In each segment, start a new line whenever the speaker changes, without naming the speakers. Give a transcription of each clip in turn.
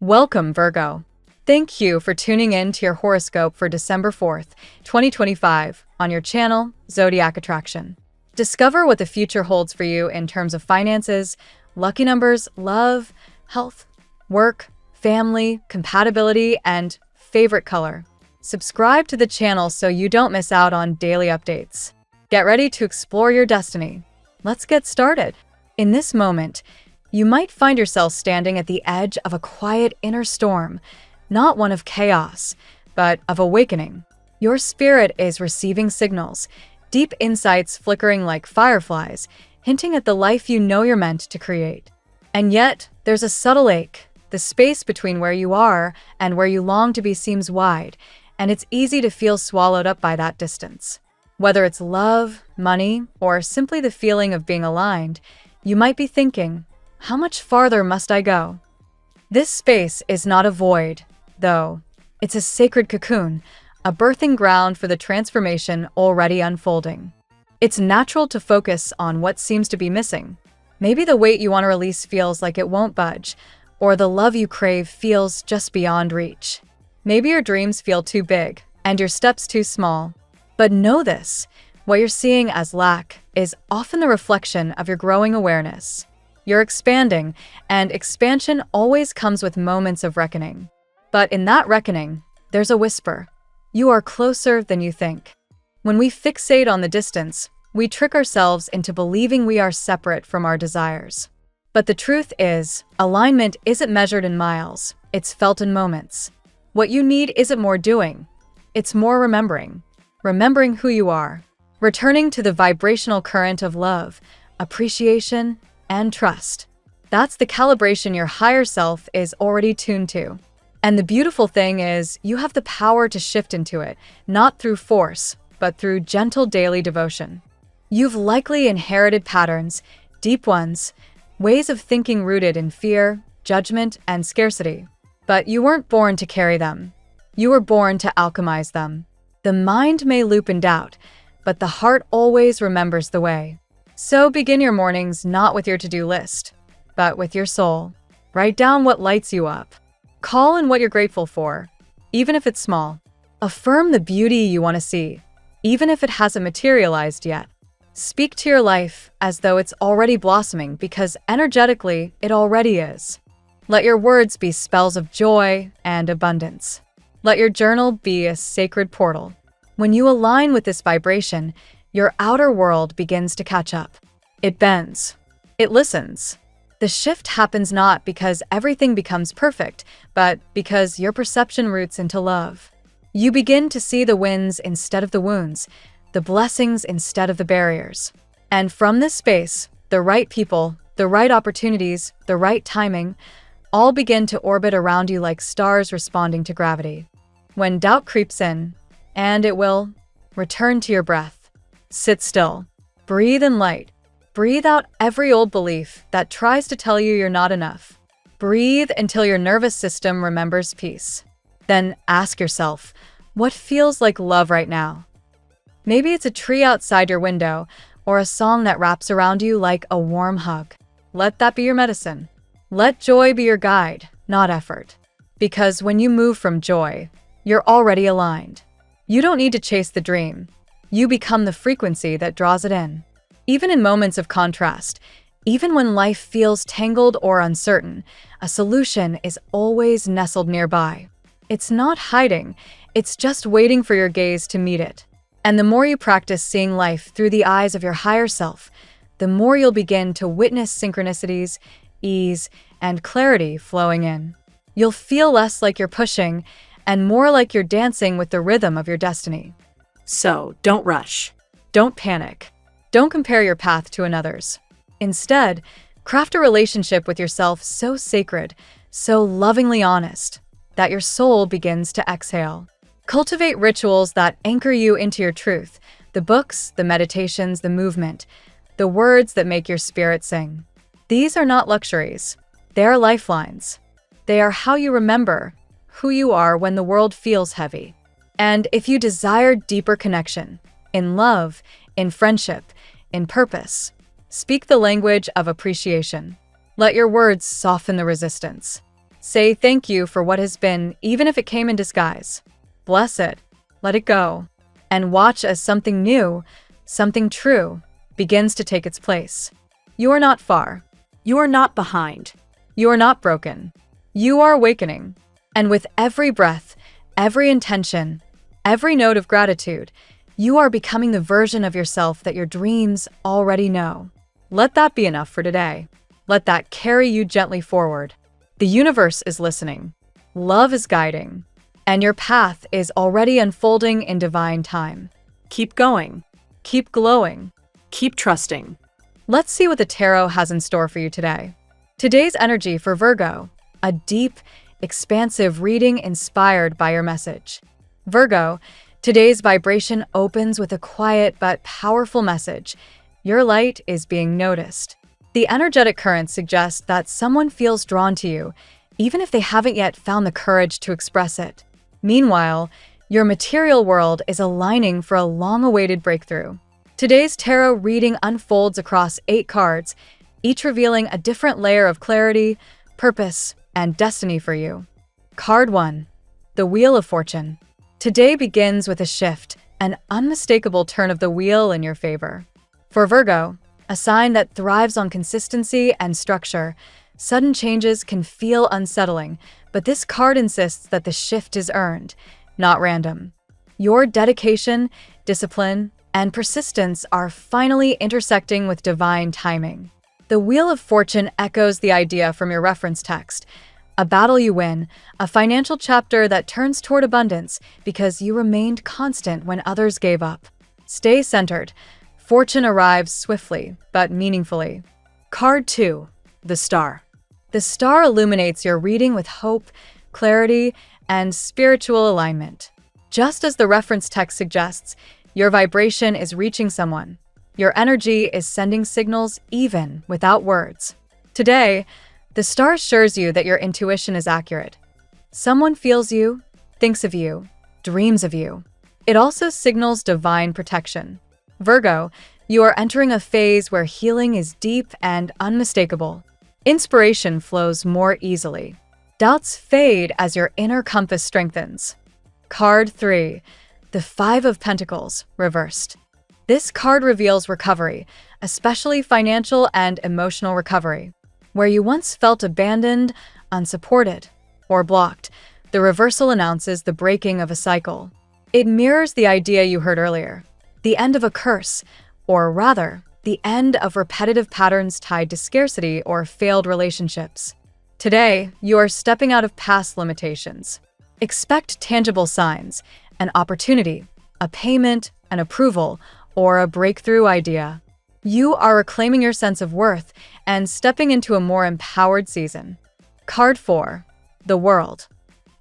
Welcome, Virgo. Thank you for tuning in to your horoscope for December 4th, 2025, on your channel, Zodiac Attraction. Discover what the future holds for you in terms of finances, lucky numbers, love, health, work, family, compatibility, and favorite color. Subscribe to the channel so you don't miss out on daily updates. Get ready to explore your destiny. Let's get started. In this moment, you might find yourself standing at the edge of a quiet inner storm, not one of chaos, but of awakening. Your spirit is receiving signals, deep insights flickering like fireflies, hinting at the life you know you're meant to create. And yet, there's a subtle ache. The space between where you are and where you long to be seems wide, and it's easy to feel swallowed up by that distance. Whether it's love, money, or simply the feeling of being aligned, you might be thinking, how much farther must I go? This space is not a void, though. It's a sacred cocoon, a birthing ground for the transformation already unfolding. It's natural to focus on what seems to be missing. Maybe the weight you want to release feels like it won't budge, or the love you crave feels just beyond reach. Maybe your dreams feel too big, and your steps too small. But know this, what you're seeing as lack is often the reflection of your growing awareness. You're expanding, and expansion always comes with moments of reckoning. But in that reckoning, there's a whisper. You are closer than you think. When we fixate on the distance, we trick ourselves into believing we are separate from our desires. But the truth is, alignment isn't measured in miles, it's felt in moments. What you need isn't more doing, it's more remembering. Remembering who you are, returning to the vibrational current of love, appreciation, and trust. That's the calibration your higher self is already tuned to. And the beautiful thing is, you have the power to shift into it, not through force, but through gentle daily devotion. You've likely inherited patterns, deep ones, ways of thinking rooted in fear, judgment, and scarcity. But you weren't born to carry them. You were born to alchemize them. The mind may loop in doubt, but the heart always remembers the way. So begin your mornings not with your to-do list, but with your soul. Write down what lights you up. Call in what you're grateful for, even if it's small. Affirm the beauty you want to see, even if it hasn't materialized yet. Speak to your life as though it's already blossoming because energetically it already is. Let your words be spells of joy and abundance. Let your journal be a sacred portal. When you align with this vibration, your outer world begins to catch up. It bends. It listens. The shift happens not because everything becomes perfect, but because your perception roots into love. You begin to see the wins instead of the wounds, the blessings instead of the barriers. And from this space, the right people, the right opportunities, the right timing, all begin to orbit around you like stars responding to gravity. When doubt creeps in, and it will, return to your breath. Sit still. Breathe in light. Breathe out every old belief that tries to tell you you're not enough. Breathe until your nervous system remembers peace. Then ask yourself, what feels like love right now? Maybe it's a tree outside your window, or a song that wraps around you like a warm hug. Let that be your medicine. Let joy be your guide, not effort. Because when you move from joy, you're already aligned. You don't need to chase the dream. You become the frequency that draws it in. Even in moments of contrast, even when life feels tangled or uncertain, a solution is always nestled nearby. It's not hiding, it's just waiting for your gaze to meet it. And the more you practice seeing life through the eyes of your higher self, the more you'll begin to witness synchronicities, ease, and clarity flowing in. You'll feel less like you're pushing, and more like you're dancing with the rhythm of your destiny. So, don't rush. Don't panic. Don't compare your path to another's. Instead, craft a relationship with yourself so sacred, so lovingly honest, that your soul begins to exhale. Cultivate rituals that anchor you into your truth, the books, the meditations, the movement, the words that make your spirit sing. These are not luxuries. They are lifelines. They are how you remember who you are when the world feels heavy. And if you desire deeper connection, in love, in friendship, in purpose, speak the language of appreciation. Let your words soften the resistance. Say thank you for what has been, even if it came in disguise. Bless it, let it go, and watch as something new, something true, begins to take its place. You are not far.
You are not behind.
You are not broken. You are awakening. And with every breath, every intention, every note of gratitude, you are becoming the version of yourself that your dreams already know. Let that be enough for today. Let that carry you gently forward. The universe is listening. Love is guiding. And your path is already unfolding in divine time.
Keep going.
Keep glowing.
Keep trusting.
Let's see what the tarot has in store for you today. Today's energy for Virgo, a deep, expansive reading inspired by your message. Virgo, today's vibration opens with a quiet but powerful message. Your light is being noticed. The energetic current suggests that someone feels drawn to you, even if they haven't yet found the courage to express it. Meanwhile, your material world is aligning for a long-awaited breakthrough. Today's tarot reading unfolds across 8 cards, each revealing a different layer of clarity, purpose, and destiny for you. Card 1. The Wheel of Fortune. Today begins with a shift, an unmistakable turn of the wheel in your favor. For Virgo, a sign that thrives on consistency and structure, sudden changes can feel unsettling, but this card insists that the shift is earned, not random. Your dedication, discipline, and persistence are finally intersecting with divine timing. The Wheel of Fortune echoes the idea from your reference text, a battle you win, a financial chapter that turns toward abundance because you remained constant when others gave up. Stay centered. Fortune arrives swiftly, but meaningfully. Card 2. The Star. The star illuminates your reading with hope, clarity, and spiritual alignment. Just as the reference text suggests, your vibration is reaching someone. Your energy is sending signals even without words. Today, the star assures you that your intuition is accurate. Someone feels you, thinks of you, dreams of you. It also signals divine protection. Virgo, you are entering a phase where healing is deep and unmistakable. Inspiration flows more easily. Doubts fade as your inner compass strengthens. Card 3. The 5 of Pentacles, reversed. This card reveals recovery, especially financial and emotional recovery. Where you once felt abandoned, unsupported, or blocked, the reversal announces the breaking of a cycle. It mirrors the idea you heard earlier, the end of a curse, or rather, the end of repetitive patterns tied to scarcity or failed relationships. Today, you are stepping out of past limitations. Expect tangible signs, an opportunity, a payment, an approval, or a breakthrough idea. You are reclaiming your sense of worth and stepping into a more empowered season. Card 4. The World.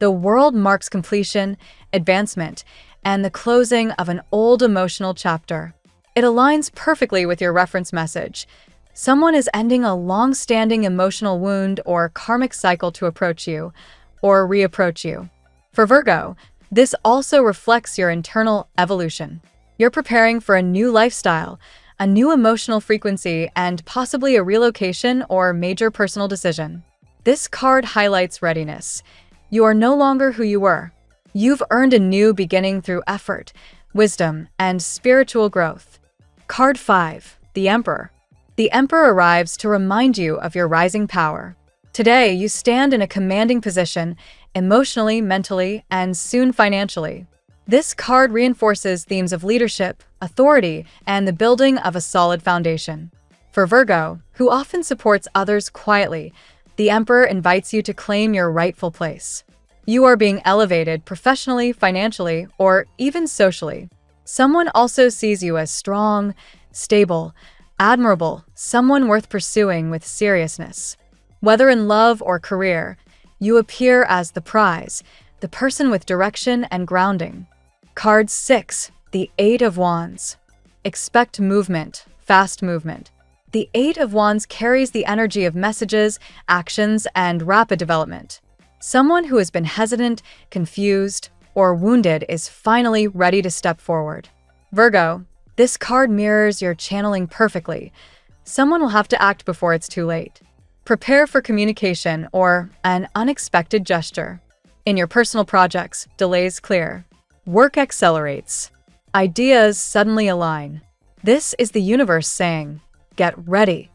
The World marks completion, advancement, and the closing of an old emotional chapter. It aligns perfectly with your reference message. Someone is ending a long-standing emotional wound or karmic cycle to approach you, or reapproach you. For Virgo, this also reflects your internal evolution. You're preparing for a new lifestyle, a new emotional frequency, and possibly a relocation or major personal decision. This card highlights readiness. You are no longer who you were. You've earned a new beginning through effort, wisdom, and spiritual growth. Card 5. The Emperor. The Emperor arrives to remind you of your rising power. Today, you stand in a commanding position, emotionally, mentally, and soon financially. This card reinforces themes of leadership, authority, and the building of a solid foundation. For Virgo, who often supports others quietly, the Emperor invites you to claim your rightful place. You are being elevated professionally, financially, or even socially. Someone also sees you as strong, stable, admirable, someone worth pursuing with seriousness. Whether in love or career, you appear as the prize, the person with direction and grounding. Card 6. The 8 of Wands. Expect movement, fast movement. The 8 of Wands carries the energy of messages, actions, and rapid development. Someone who has been hesitant, confused, or wounded is finally ready to step forward. Virgo, this card mirrors your channeling perfectly. Someone will have to act before it's too late. Prepare for communication or an unexpected gesture. In your personal projects, delays clear. Work accelerates. Ideas suddenly align. This is the universe saying, get ready.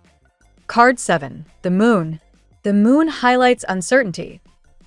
Card 7. The Moon. The moon highlights uncertainty,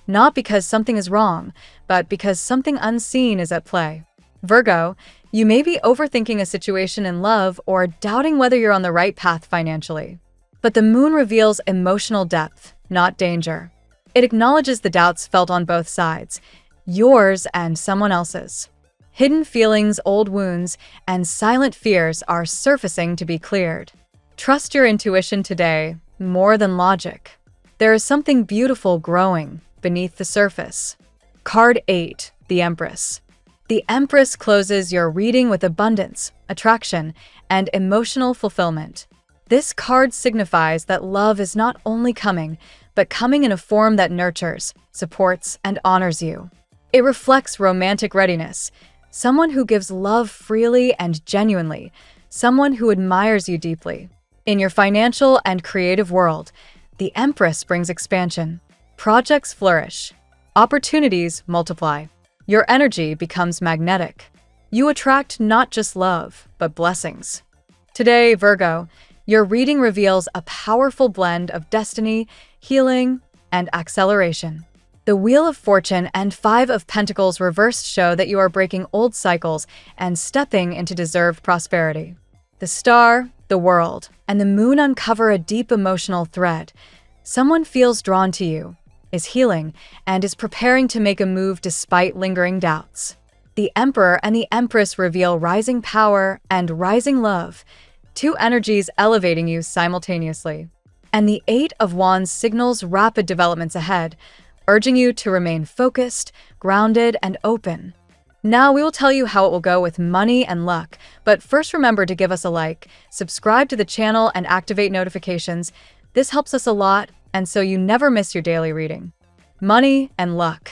not because something is wrong, but because something unseen is at play. Virgo, you may be overthinking a situation in love or doubting whether you're on the right path financially. But the moon reveals emotional depth, not danger. It acknowledges the doubts felt on both sides, yours and someone else's. Hidden feelings, old wounds, and silent fears are surfacing to be cleared. Trust your intuition today, more than logic. There is something beautiful growing beneath the surface. Card 8. The Empress. The Empress closes your reading with abundance, attraction, and emotional fulfillment. This card signifies that love is not only coming, but coming in a form that nurtures, supports, and honors you. It reflects romantic readiness, someone who gives love freely and genuinely, someone who admires you deeply. In your financial and creative world, the Empress brings expansion. Projects flourish. Opportunities multiply. Your energy becomes magnetic. You attract not just love, but blessings. Today, Virgo, your reading reveals a powerful blend of destiny, healing, and acceleration. The Wheel of Fortune and 5 of Pentacles reversed show that you are breaking old cycles and stepping into deserved prosperity. The star, the world, and the moon uncover a deep emotional thread. Someone feels drawn to you, is healing, and is preparing to make a move despite lingering doubts. The Emperor and the Empress reveal rising power and rising love, two energies elevating you simultaneously. And the 8 of Wands signals rapid developments ahead, urging you to remain focused, grounded, and open. Now we will tell you how it will go with money and luck, but first remember to give us a like, subscribe to the channel, and activate notifications. This helps us a lot, and so you never miss your daily reading. Money and luck.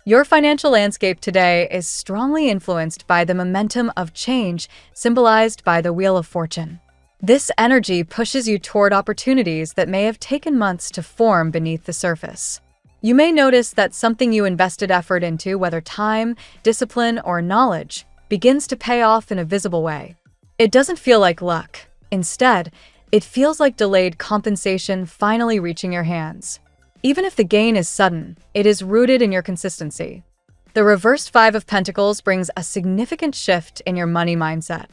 Your financial landscape today is strongly influenced by the momentum of change symbolized by the Wheel of Fortune. This energy pushes you toward opportunities that may have taken months to form beneath the surface. You may notice that something you invested effort into, whether time, discipline, or knowledge, begins to pay off in a visible way. It doesn't feel like luck. Instead, it feels like delayed compensation finally reaching your hands. Even if the gain is sudden, it is rooted in your consistency. The reversed 5 of Pentacles brings a significant shift in your money mindset.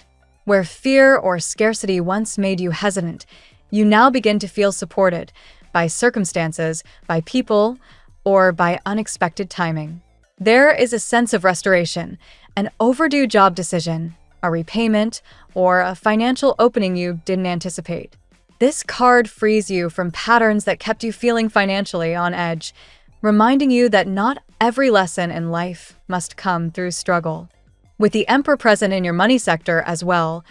Where fear or scarcity once made you hesitant, you now begin to feel supported by circumstances, by people, or by unexpected timing. There is a sense of restoration, an overdue job decision, a repayment, or a financial opening you didn't anticipate. This card frees you from patterns that kept you feeling financially on edge, reminding you that not every lesson in life must come through struggle. With the Emperor present in your money sector as well,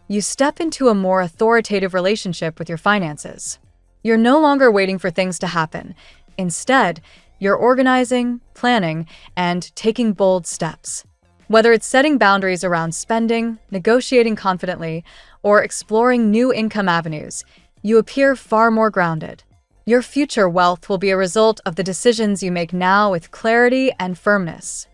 you step into a more authoritative relationship with your finances. You're no longer waiting for things to happen. Instead, you're organizing, planning, and taking bold steps. Whether it's setting boundaries around spending, negotiating confidently, or exploring new income avenues, you appear far more grounded. Your future wealth will be a result of the decisions you make now with clarity and firmness.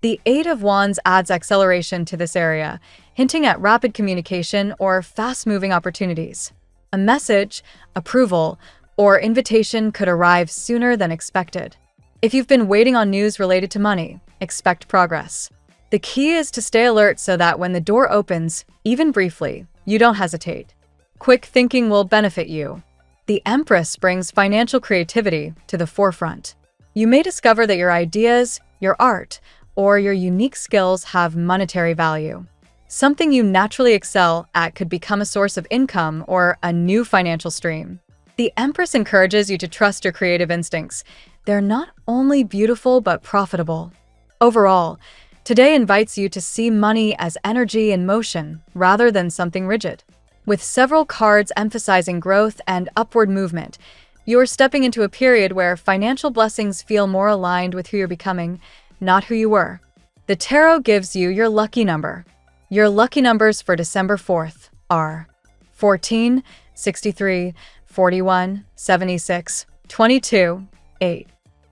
The 8 of Wands adds acceleration to this area, hinting at rapid communication or fast-moving opportunities. A message, approval, or invitation could arrive sooner than expected. If you've been waiting on news related to money, expect progress. The key is to stay alert so that when the door opens, even briefly, you don't hesitate. Quick thinking will benefit you. The Empress brings financial creativity to the forefront. You may discover that your ideas, your art, or your unique skills have monetary value. Something you naturally excel at could become a source of income or a new financial stream. The Empress encourages you to trust your creative instincts. They're not only beautiful but profitable. Overall, today invites you to see money as energy in motion rather than something rigid. With several cards emphasizing growth and upward movement, you're stepping into a period where financial blessings feel more aligned with who you're becoming, not who you were. The tarot gives you your lucky number. Your lucky numbers for December 4th are 14, 63, 41, 76, 22, 8.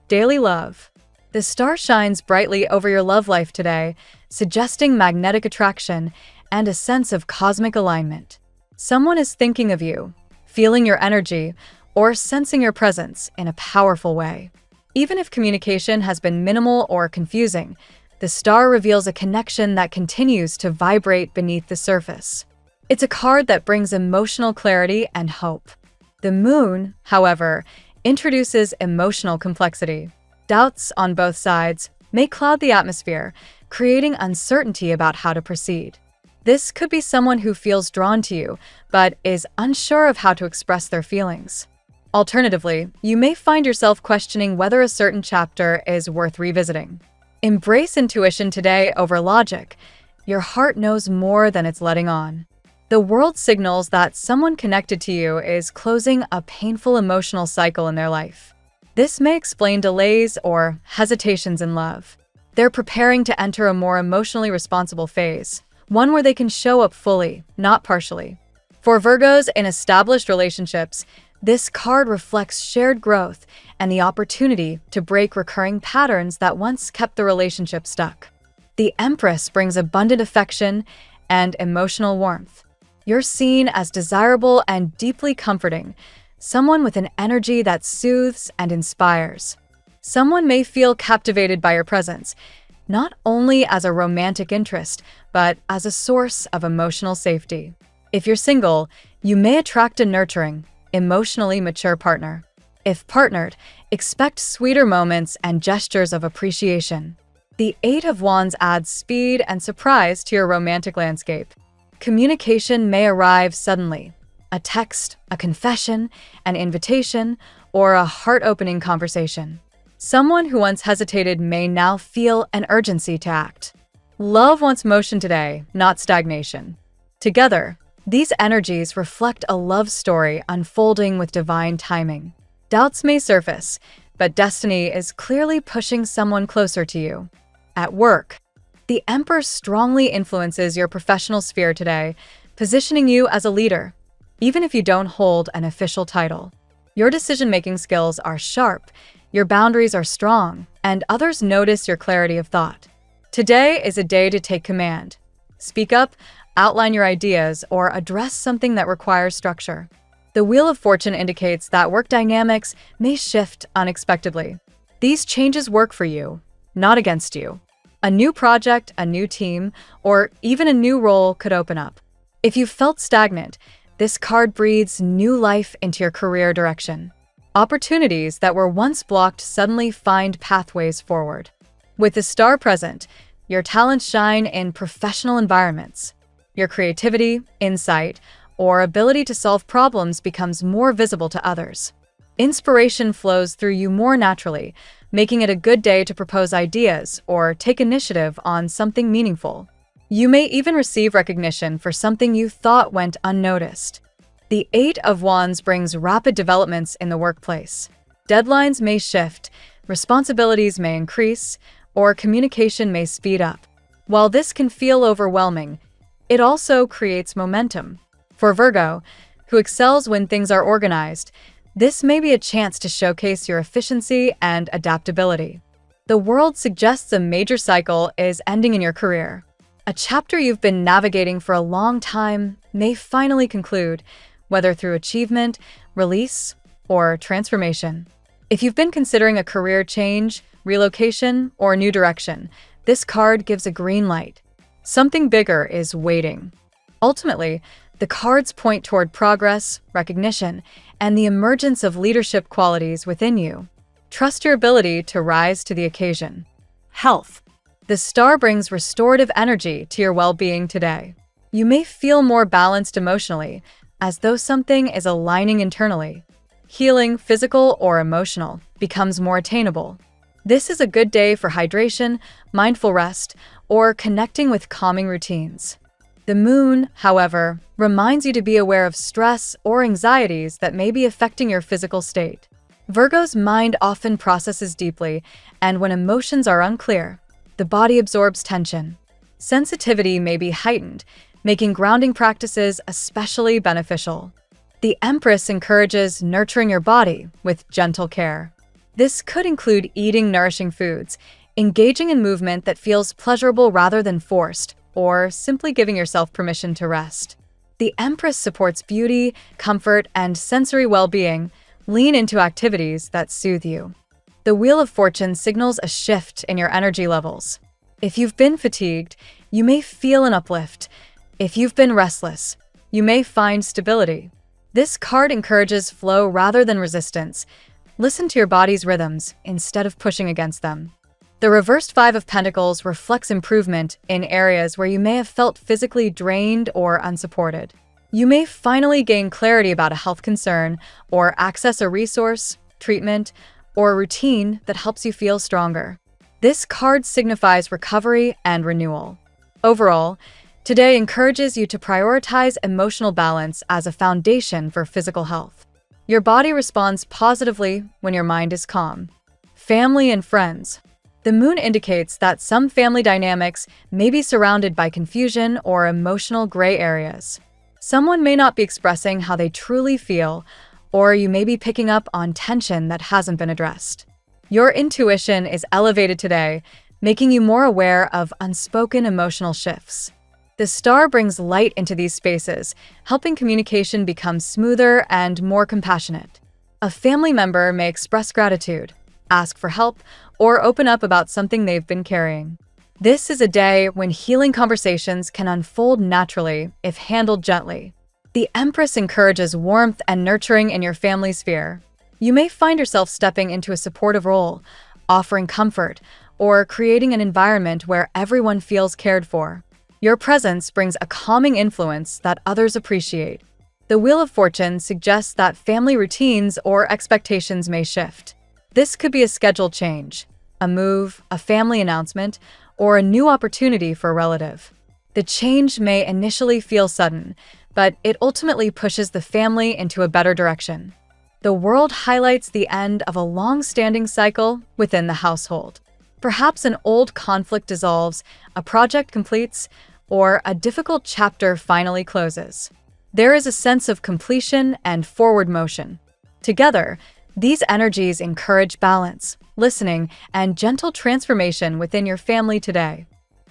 Daily love. The star shines brightly over your love life today, suggesting magnetic attraction and a sense of cosmic alignment. Someone is thinking of you, feeling your energy, or sensing your presence in a powerful way. Even if communication has been minimal or confusing, the star reveals a connection that continues to vibrate beneath the surface. It's a card that brings emotional clarity and hope. The moon, however, introduces emotional complexity. Doubts on both sides may cloud the atmosphere, creating uncertainty about how to proceed. This could be someone who feels drawn to you, but is unsure of how to express their feelings. Alternatively, you may find yourself questioning whether a certain chapter is worth revisiting. Embrace intuition today over logic. Your heart knows more than it's letting on. The world signals that someone connected to you is closing a painful emotional cycle in their life. This may explain delays or hesitations in love. They're preparing to enter a more emotionally responsible phase, one where they can show up fully, not partially. For Virgos in established relationships, this card reflects shared growth and the opportunity to break recurring patterns that once kept the relationship stuck. The Empress brings abundant affection and emotional warmth. You're seen as desirable and deeply comforting, someone with an energy that soothes and inspires. Someone may feel captivated by your presence, not only as a romantic interest, but as a source of emotional safety. If you're single, you may attract a nurturing, emotionally mature partner. If partnered, expect sweeter moments and gestures of appreciation. The Eight of Wands adds speed and surprise to your romantic landscape. Communication may arrive suddenly. A text, a confession, an invitation, or a heart-opening conversation. Someone who once hesitated may now feel an urgency to act. Love wants motion today, not stagnation. Together, these energies reflect a love story unfolding with divine timing. Doubts may surface, but destiny is clearly pushing someone closer to you. At work, the Emperor strongly influences your professional sphere today, positioning you as a leader, even if you don't hold an official title. Your decision-making skills are sharp, your boundaries are strong, and others notice your clarity of thought. Today is a day to take command. Speak up, outline your ideas, or address something that requires structure. The Wheel of Fortune indicates that work dynamics may shift unexpectedly. These changes work for you, not against you. A new project, a new team, or even a new role could open up. If you felt stagnant, this card breathes new life into your career direction. Opportunities that were once blocked suddenly find pathways forward. With the star present, your talents shine in professional environments. Your creativity, insight, or ability to solve problems becomes more visible to others. Inspiration flows through you more naturally, making it a good day to propose ideas or take initiative on something meaningful. You may even receive recognition for something you thought went unnoticed. The Eight of Wands brings rapid developments in the workplace. Deadlines may shift, responsibilities may increase, or communication may speed up. While this can feel overwhelming, it also creates momentum. For Virgo, who excels when things are organized, this may be a chance to showcase your efficiency and adaptability. The world suggests a major cycle is ending in your career. A chapter you've been navigating for a long time may finally conclude, whether through achievement, release, or transformation. If you've been considering a career change, relocation, or new direction, this card gives a green light. Something bigger is waiting. Ultimately, the cards point toward progress, recognition, and the emergence of leadership qualities within you. Trust your ability to rise to the occasion. Health. The star brings restorative energy to your well-being today. You may feel more balanced emotionally, as though something is aligning internally. Healing, physical or emotional, becomes more attainable. This is a good day for hydration, mindful rest, or connecting with calming routines. The moon, however, reminds you to be aware of stress or anxieties that may be affecting your physical state. Virgo's mind often processes deeply, and when emotions are unclear, the body absorbs tension. Sensitivity may be heightened, making grounding practices especially beneficial. The Empress encourages nurturing your body with gentle care. This could include eating nourishing foods, engaging in movement that feels pleasurable rather than forced, or simply giving yourself permission to rest. The Empress supports beauty, comfort, and sensory well-being. Lean into activities that soothe you. The Wheel of Fortune signals a shift in your energy levels. If you've been fatigued, you may feel an uplift. If you've been restless, you may find stability. This card encourages flow rather than resistance. Listen to your body's rhythms instead of pushing against them. The reversed Five of Pentacles reflects improvement in areas where you may have felt physically drained or unsupported. You may finally gain clarity about a health concern or access a resource, treatment, or routine that helps you feel stronger. This card signifies recovery and renewal. Overall, today encourages you to prioritize emotional balance as a foundation for physical health. Your body responds positively when your mind is calm. Family and friends. The moon indicates that some family dynamics may be surrounded by confusion or emotional gray areas. Someone may not be expressing how they truly feel, or you may be picking up on tension that hasn't been addressed. Your intuition is elevated today, making you more aware of unspoken emotional shifts. The star brings light into these spaces, helping communication become smoother and more compassionate. A family member may express gratitude, ask for help, or open up about something they've been carrying. This is a day when healing conversations can unfold naturally if handled gently. The Empress encourages warmth and nurturing in your family sphere. You may find yourself stepping into a supportive role, offering comfort, or creating an environment where everyone feels cared for. Your presence brings a calming influence that others appreciate. The Wheel of Fortune suggests that family routines or expectations may shift. This could be a schedule change, a move, a family announcement, or a new opportunity for a relative. The change may initially feel sudden, but it ultimately pushes the family into a better direction. The world highlights the end of a long-standing cycle within the household. Perhaps an old conflict dissolves, a project completes, or a difficult chapter finally closes. There is a sense of completion and forward motion. Together, these energies encourage balance, listening, and gentle transformation within your family today.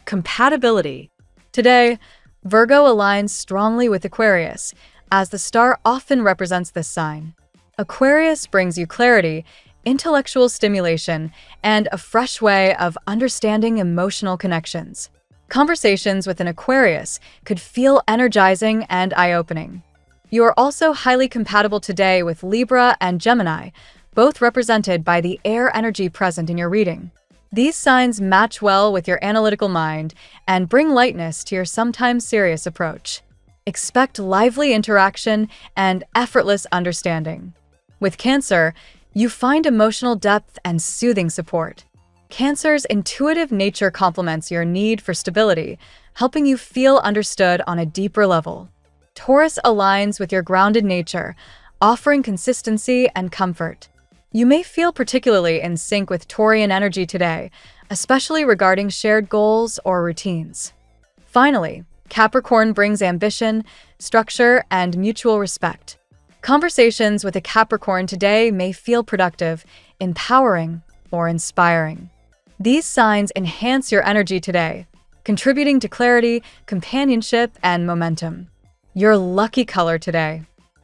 Compatibility. Today, Virgo aligns strongly with Aquarius, as the star often represents this sign. Aquarius brings you clarity, intellectual stimulation, and a fresh way of understanding emotional connections. Conversations with an Aquarius could feel energizing and eye-opening. You are also highly compatible today with Libra and Gemini, both represented by the air energy present in your reading. These signs match well with your analytical mind and bring lightness to your sometimes serious approach. Expect lively interaction and effortless understanding. With Cancer, you find emotional depth and soothing support. Cancer's intuitive nature complements your need for stability, helping you feel understood on a deeper level. Taurus aligns with your grounded nature, offering consistency and comfort. You may feel particularly in sync with Taurian energy today, especially regarding shared goals or routines. Finally, Capricorn brings ambition, structure, and mutual respect. Conversations with a Capricorn today may feel productive, empowering, or inspiring. These signs enhance your energy today, contributing to clarity, companionship, and momentum. Your lucky color today: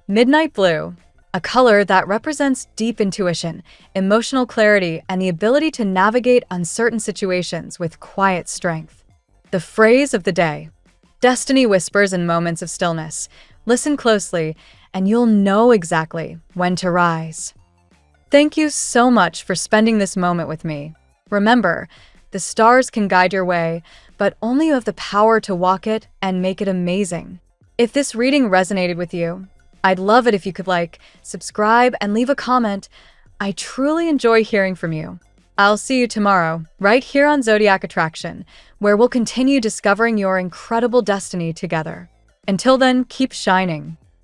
Midnight Blue, a color that represents deep intuition, emotional clarity, and the ability to navigate uncertain situations with quiet strength. The phrase of the day: Destiny whispers in moments of stillness. Listen closely, and you'll know exactly when to rise. Thank you so much for spending this moment with me. Remember, the stars can guide your way, but only you have the power to walk it and make it amazing. If this reading resonated with you, I'd love it if you could like, subscribe, and leave a comment. I truly enjoy hearing from you. I'll see you tomorrow, right here on Zodiac Attraction, where we'll continue discovering your incredible destiny together. Until then, keep shining.